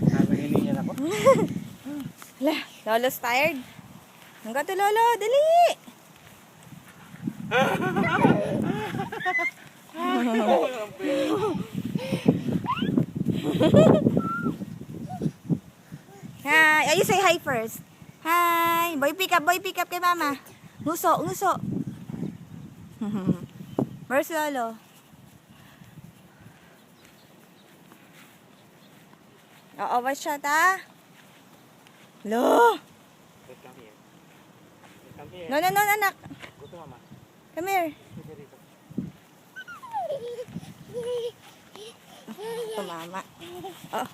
Napahiningan ako. Lah, Lolo's tired. Hanggang to, Lolo. Dali! Hi! Ay, you say hi first. Hi! Boy pick up kay mama. Nguso, nguso. Where's Lolo? Oo, what's shot, ha? Lo! No, anak. Go to mama. Come here. Ito, mama. Oh,